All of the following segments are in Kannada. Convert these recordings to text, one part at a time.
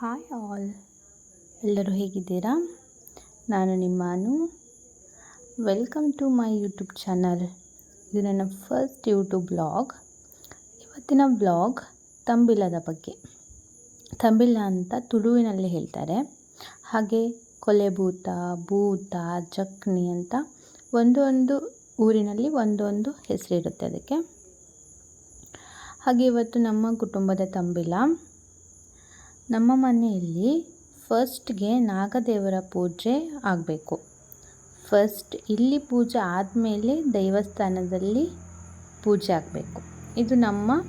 ಹಾಯ್ ಆಲ್, ಎಲ್ಲರೂ ಹೇಗಿದ್ದೀರಾ? ನಾನು ನಿಮ್ಮ Anu. Welcome to my YouTube channel. ಇದು ನನ್ನ ಫಸ್ಟ್ ಯೂಟ್ಯೂಬ್ ಬ್ಲಾಗ್. ಇವತ್ತಿನ ಬ್ಲಾಗ್ ತಂಬಿಲದ ಬಗ್ಗೆ. ತಂಬಿಲ ಅಂತ ತುಳುವಿನಲ್ಲಿ ಹೇಳ್ತಾರೆ. ಹಾಗೆ ಕೊಲೆಭೂತ, ಭೂತ, ಜಕ್ನಿ ಅಂತ ಒಂದೊಂದು ಊರಿನಲ್ಲಿ ಒಂದೊಂದು ಹೆಸರಿರುತ್ತೆ ಅದಕ್ಕೆ. ಹಾಗೆ ಇವತ್ತು ನಮ್ಮ ಕುಟುಂಬದ ತಂಬಿಲ. ನಮ್ಮ ಮನೆಯಲ್ಲಿ ಫಸ್ಟ್ಗೆ ನಾಗದೇವರ ಪೂಜೆ ಆಗಬೇಕು. ಫಸ್ಟ್ ಇಲ್ಲಿ ಪೂಜೆ ಆದಮೇಲೆ ದೇವಸ್ಥಾನದಲ್ಲಿ ಪೂಜೆ ಆಗಬೇಕು. ಇದು ನಮ್ಮ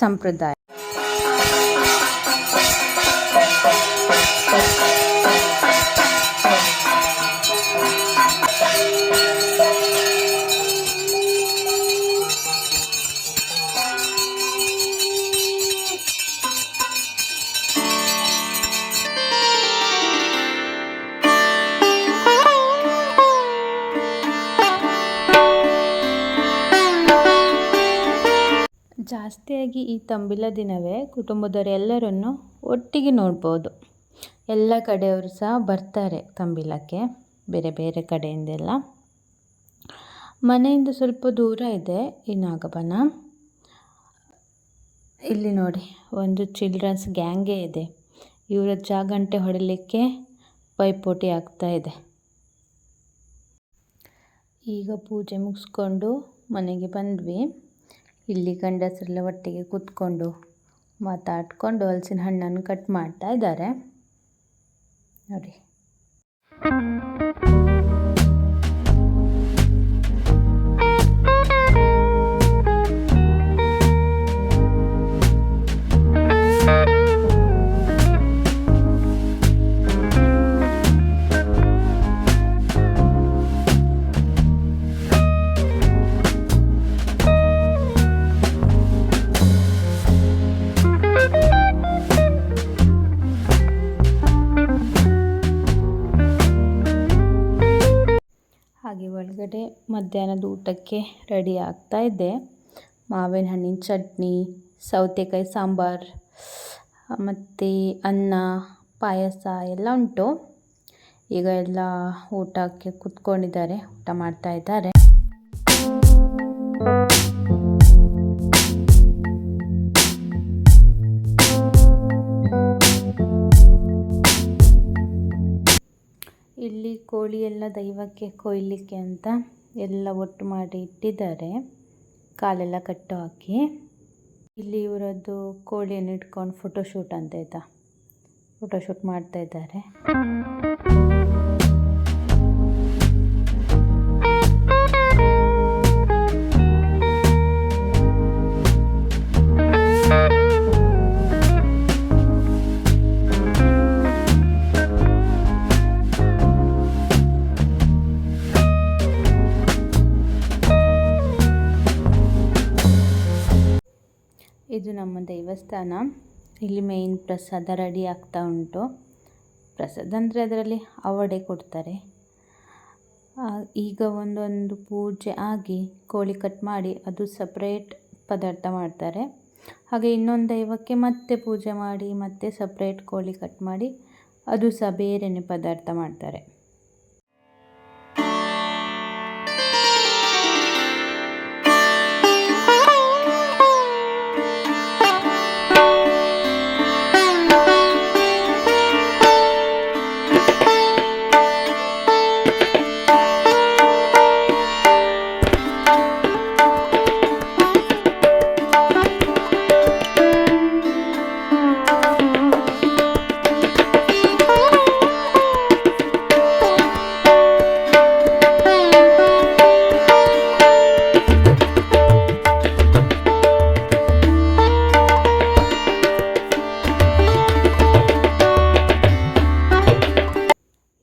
ಸಂಪ್ರದಾಯ. ಜಾಸ್ತಿಯಾಗಿ ಈ ತಂಬಿಲ ದಿನವೇ ಕುಟುಂಬದವರೆಲ್ಲರನ್ನು ಒಟ್ಟಿಗೆ ನೋಡ್ಬೋದು. ಎಲ್ಲ ಕಡೆಯವರು ಸಹ ಬರ್ತಾರೆ ತಂಬಿಲಕ್ಕೆ, ಬೇರೆ ಬೇರೆ ಕಡೆಯಿಂದೆಲ್ಲ. ಮನೆಯಿಂದ ಸ್ವಲ್ಪ ದೂರ ಇದೆ ಈ ನಾಗಬನ. ಇಲ್ಲಿ ನೋಡಿ, ಒಂದು ಚಿಲ್ಡ್ರನ್ಸ್ ಗ್ಯಾಂಗೇ ಇದೆ. ಇವರ ಜಾಗಂಟೆ ಹೊಡಲಿಕ್ಕೆ ಪೈಪೋಟಿ ಆಗ್ತಾ ಇದೆ. ಈಗ ಪೂಜೆ ಮುಗಿಸ್ಕೊಂಡು ಮನೆಗೆ ಬಂದ್ವಿ. ಇಲ್ಲಿ ಗಂಡಸರೆಲ್ಲ ಒಟ್ಟಿಗೆ ಕೂತ್ಕೊಂಡು ಮಾತಾಡ್ಕೊಂಡು ಹಲಸಿನ ಹಣ್ಣನ್ನು ಕಟ್ ಮಾಡ್ತಾ ಇದ್ದಾರೆ ನೋಡಿ. ಹಾಗೆ ಒಳಗಡೆ ಮಧ್ಯಾಹ್ನದ ಊಟಕ್ಕೆ ರೆಡಿ ಆಗ್ತಾ ಇದೆ. ಮಾವಿನ ಹಣ್ಣಿನ ಚಟ್ನಿ, ಸೌತೆಕಾಯಿ ಸಾಂಬಾರು ಮತ್ತು ಅನ್ನ, ಪಾಯಸ ಎಲ್ಲ ಉಂಟು. ಈಗ ಎಲ್ಲ ಊಟಕ್ಕೆ ಕೂತ್ಕೊಂಡಿದ್ದಾರೆ, ಊಟ ಮಾಡ್ತಾ ಇದ್ದಾರೆ. ಇಲ್ಲಿ ಕೋಳಿ ಎಲ್ಲ ದೈವಕ್ಕೆ ಕೊಯ್ಲಿಕ್ಕೆ ಅಂತ ಎಲ್ಲ ಒಟ್ಟು ಮಾಡಿ ಇಟ್ಟಿದ್ದಾರೆ, ಕಾಲೆಲ್ಲ ಕಟ್ಟು ಹಾಕಿ. ಇಲ್ಲಿ ಇವರದ್ದು ಕೋಳಿಯನ್ನು ಇಟ್ಕೊಂಡು ಫೋಟೋಶೂಟ್ ಅಂತ ಆಯಿತಾ, ಫೋಟೋಶೂಟ್ ಮಾಡ್ತಾ ಇದ್ದಾರೆ. ಇದು ನಮ್ಮ ದೇವಸ್ಥಾನ. ಇಲ್ಲಿ ಮೇಯ್ನ್ ಪ್ರಸಾದ ರೆಡಿ ಆಗ್ತಾ ಉಂಟು. ಪ್ರಸಾದ ಅಂದರೆ ಅದರಲ್ಲಿ ಅವಡೆ ಕೊಡ್ತಾರೆ. ಈಗ ಒಂದೊಂದು ಪೂಜೆ ಆಗಿ ಕೋಳಿ ಕಟ್ ಮಾಡಿ ಅದು ಸಪ್ರೇಟ್ ಪದಾರ್ಥ ಮಾಡ್ತಾರೆ. ಹಾಗೆ ಇನ್ನೊಂದು ದೈವಕ್ಕೆ ಮತ್ತೆ ಪೂಜೆ ಮಾಡಿ ಮತ್ತೆ ಸಪ್ರೇಟ್ ಕೋಳಿ ಕಟ್ ಮಾಡಿ ಅದು ಸಹ ಬೇರೆಯೇ ಪದಾರ್ಥ ಮಾಡ್ತಾರೆ.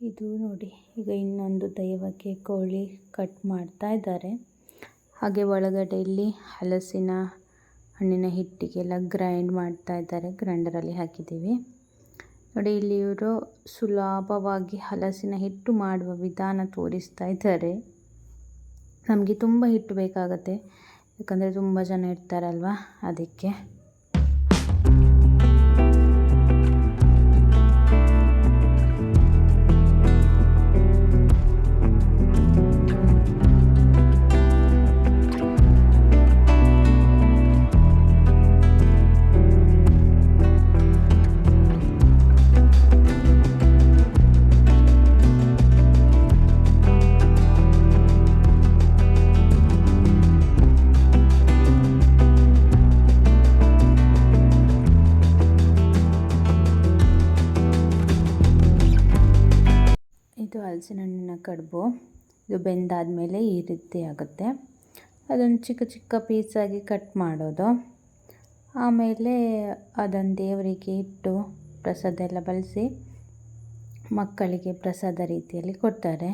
ಇದು ನೋಡಿ, ಈಗ ಇನ್ನೊಂದು ದೈವಕ್ಕೆ ಕೋಳಿ ಕಟ್ ಮಾಡ್ತಾ ಇದ್ದಾರೆ. ಹಾಗೆ ಒಳಗಡೆ ಇಲ್ಲಿ ಹಲಸಿನ ಹಣ್ಣಿನ ಹಿಟ್ಟಿಗೆಲ್ಲ ಗ್ರೈಂಡ್ ಮಾಡ್ತಾ ಇದ್ದಾರೆ. ಗ್ರೈಂಡರಲ್ಲಿ ಹಾಕಿದ್ದೀವಿ ನೋಡಿ. ಇಲ್ಲಿ ಇವರು ಸುಲಭವಾಗಿ ಹಲಸಿನ ಹಿಟ್ಟು ಮಾಡುವ ವಿಧಾನ ತೋರಿಸ್ತಾ ಇದ್ದಾರೆ. ನಮಗೆ ತುಂಬ ಹಿಟ್ಟು ಬೇಕಾಗತ್ತೆ, ಯಾಕಂದರೆ ತುಂಬ ಜನ ಇರ್ತಾರಲ್ವ, ಅದಕ್ಕೆ. ಹಲಸಿನ ಹಣ್ಣಿನ ಕಡುಬು. ಇದು ಬೆಂದಾದಮೇಲೆ ಈ ರೀತಿ ಆಗುತ್ತೆ. ಅದನ್ನು ಚಿಕ್ಕ ಚಿಕ್ಕ ಪೀಸಾಗಿ ಕಟ್ ಮಾಡೋದು. ಆಮೇಲೆ ಅದನ್ನು ದೇವರಿಗೆ ಇಟ್ಟು ಪ್ರಸಾದ ಎಲ್ಲ ಬಳಸಿ ಮಕ್ಕಳಿಗೆ ಪ್ರಸಾದ ರೀತಿಯಲ್ಲಿ ಕೊಡ್ತಾರೆ.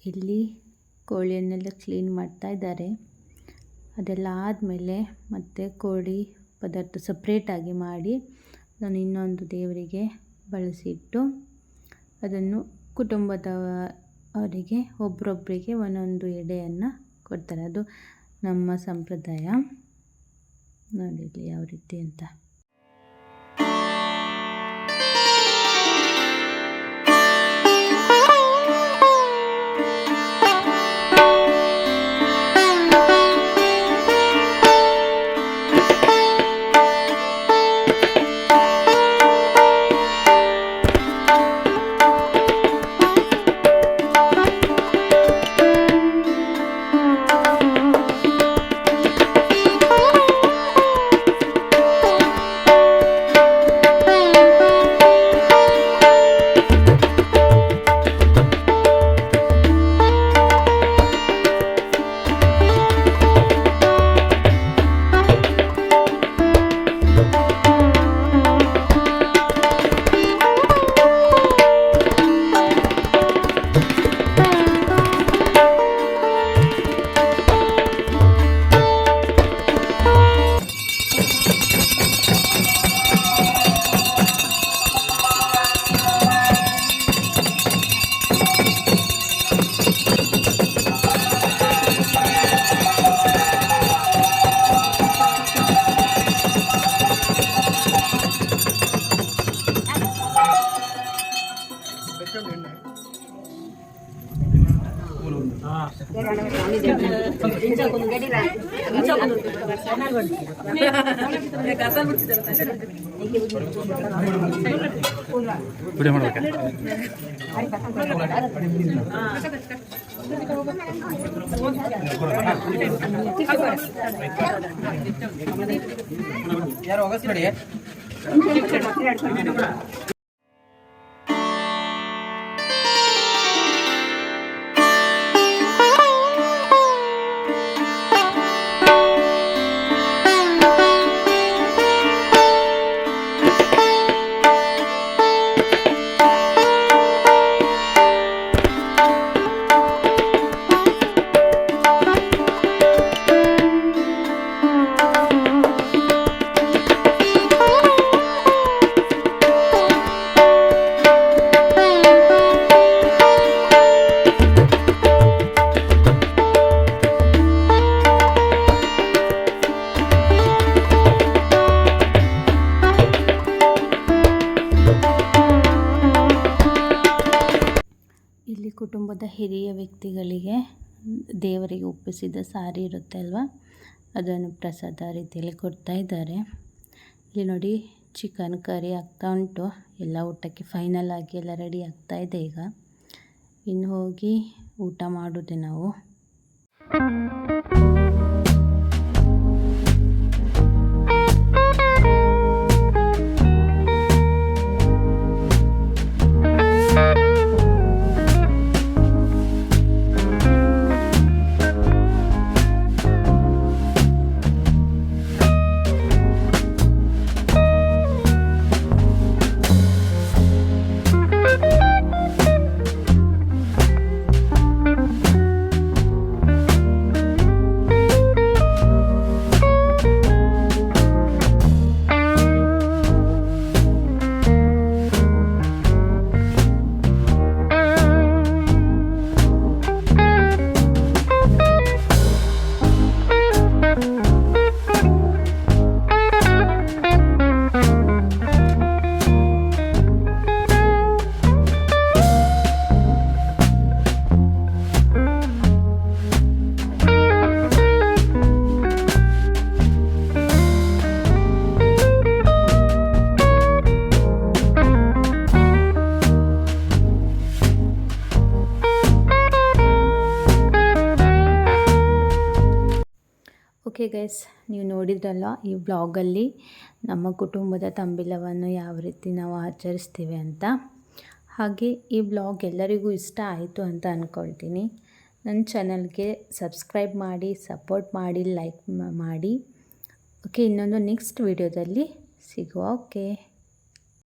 ಇಲ್ಲಿ ಕೋಳಿಯನ್ನೆಲ್ಲ ಕ್ಲೀನ್ ಮಾಡ್ತಾ ಇದ್ದಾರೆ. ಅದೆಲ್ಲ ಆದಮೇಲೆ ಮತ್ತೆ ಕೋಳಿ ಪದಾರ್ಥ ಸಪ್ರೇಟಾಗಿ ಮಾಡಿ ಅದನ್ನು ಇನ್ನೊಂದು ದೇವರಿಗೆ ಬಳಸಿಟ್ಟು ಅದನ್ನು ಕುಟುಂಬದವರಿಗೆ ಒಬ್ಬರೊಬ್ಬರಿಗೆ ಒಂದೊಂದು ಎಡೆಯನ್ನು ಕೊಡ್ತಾರೆ. ಅದು ನಮ್ಮ ಸಂಪ್ರದಾಯ. ನೋಡಿ ಇಲ್ಲಿ ಯಾವ ರೀತಿ ಅಂತ. ಯಾರು ಹೋಗಸ್ಬೇಡಿ. ಇಲ್ಲಿ ಕುಟುಂಬದ ಹಿರಿಯ ವ್ಯಕ್ತಿಗಳಿಗೆ ದೇವರಿಗೆ ಒಪ್ಪಿಸಿದ ಸಾರಿ ಇರುತ್ತೆ ಅಲ್ವಾ, ಅದನ್ನು ಪ್ರಸಾದ ರೀತಿಯಲ್ಲಿ ಕೊಡ್ತಾ ಇದ್ದಾರೆ. ಇಲ್ಲಿ ನೋಡಿ ಚಿಕನ್ ಕರಿ ಆಗ್ತಾ ಉಂಟು. ಎಲ್ಲ ಊಟಕ್ಕೆ ಫೈನಲ್ ಆಗಿ ಎಲ್ಲ ರೆಡಿ ಆಗ್ತಾ ಇದೆ. ಈಗ ಇನ್ನು ಹೋಗಿ ಊಟ ಮಾಡೋದೆ ನಾವು. ಗೈಸ್, ನೀವು ನೋಡಿದ್ರಲ್ಲ ಈ ಬ್ಲಾಗಲ್ಲಿ ನಮ್ಮ ಕುಟುಂಬದ ತಂಬಿಲವನ್ನು ಯಾವ ರೀತಿ ನಾವು ಆಚರಿಸ್ತೀವಿ ಅಂತ. ಹಾಗೆ ಈ ಬ್ಲಾಗ್ ಎಲ್ಲರಿಗೂ ಇಷ್ಟ ಆಯಿತು ಅಂತ ಅಂದ್ಕೊಳ್ತೀನಿ. ನನ್ನ ಚಾನಲ್ಗೆ ಸಬ್ಸ್ಕ್ರೈಬ್ ಮಾಡಿ, ಸಪೋರ್ಟ್ ಮಾಡಿ, ಲೈಕ್ ಮಾಡಿ. ಓಕೆ, ಇನ್ನೊಂದು ನೆಕ್ಸ್ಟ್ ವಿಡಿಯೋದಲ್ಲಿ ಸಿಗುವ. ಓಕೆ.